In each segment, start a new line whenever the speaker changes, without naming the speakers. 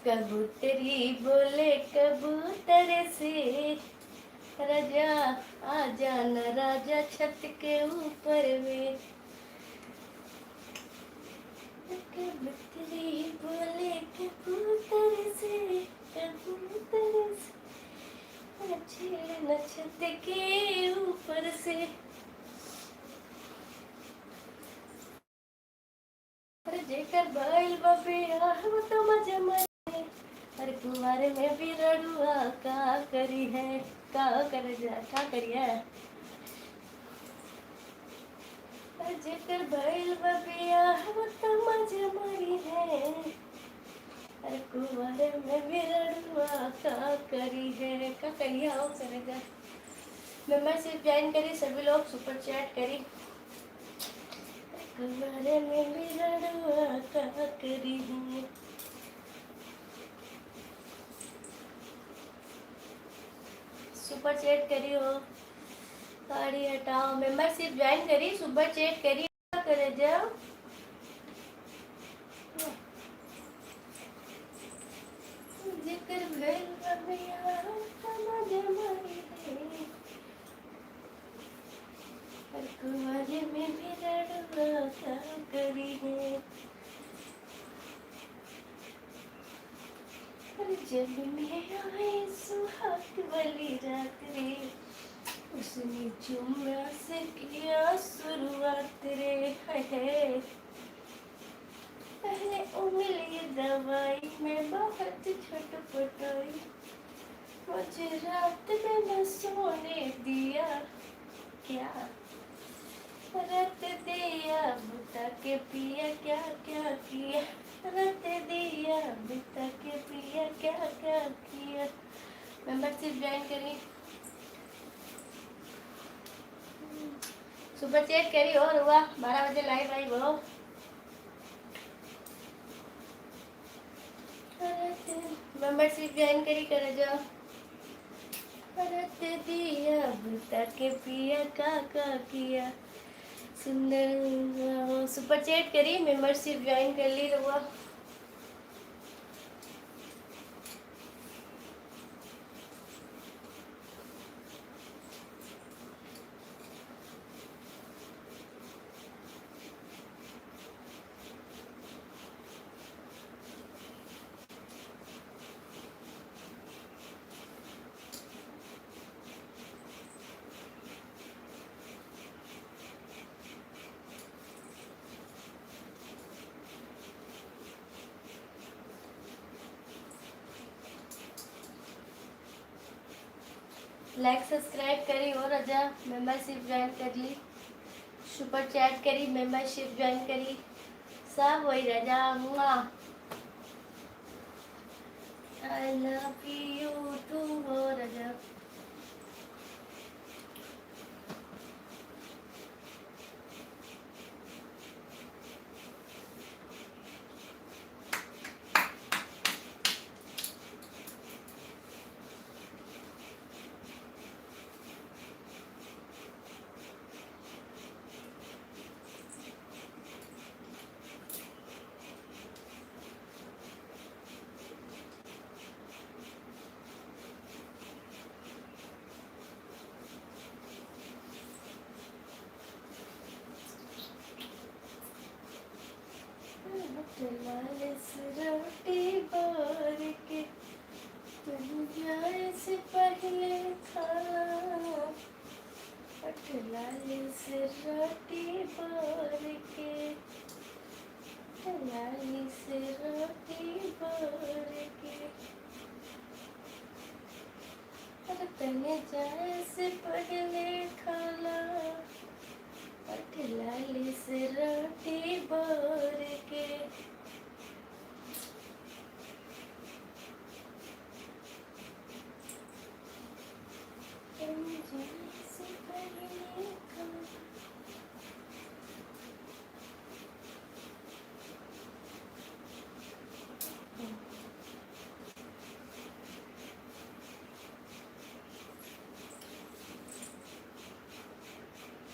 कबूतरी बोले कबूतर से, राजा आ जाना राजा छत के ऊपर में। कबूतरी बोले कबूतर से, कबूतर से छेड़ना छत के ऊपर से। अरे जेकर बैल बबिया वो तो मजा मारे, अरे कुंवारे में भी रड़ुआ का करी है, का कर जा का करिए। अरे जेकर बैल बबिया वो तो मजा मारी है, अरे कुंवारे में भी रड़ुआ का करी है, का करिए आओ करेगा। मेंबरशिप ज्वाइन करी सभी लोग, सुपर चैट करी। कुंवारे में भी रड़ुआ का करी है। सुपर चैट करी हो, गाड़ी हटाओ। मेंबरशिप ज्वाइन करी, सुपर चैट करी, करे जाओ। जिक्र भइल बबिया समझ मारी है, हर कुंवारे में भी रड़ुआ का करी है। जब मैं आए सुहाग वाली रात रे, उसने चुम्मा से किया शुरुआत रे, है पहले उंगली दवाई में बहुत छटपटाई, मुझे रात में न सोने दिया, क्या रत दिया बुता के पिया, क्या क्या किया, रत दिया बुता के पिया, क्या क्या किया। मेंबरशिप ज्वाइन करी, सुपर चैट करी और हुआ 12 बजे लाइव आई वो। मेंबरशिप ज्वाइन करी करे जाओ। रत दिया बुता के पिया, का किया। सुंदर सुपर चैट करी, मेंबरशिप ज्वाइन कर ली हुआ। लाइक सब्सक्राइब करी और रजा, मेंबरशिप ज्वाइन कर ली, सुपर चैट करी, मेंबरशिप ज्वाइन करी, सब वही रजा हुआ। आई लव यू टू हो रजा। रोटी बोर के तुम जाए से पहले खाना, लाली से रोटी बोर के, लाली से रोटी बोर के, तने जाए से पहले खाना, लाली से रोटी बोर के।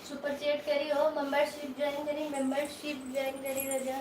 सुपर चैट करी हो, मेंबरशिप ज्वाइन करी, मेंबरशिप ज्वाइन करी रजा।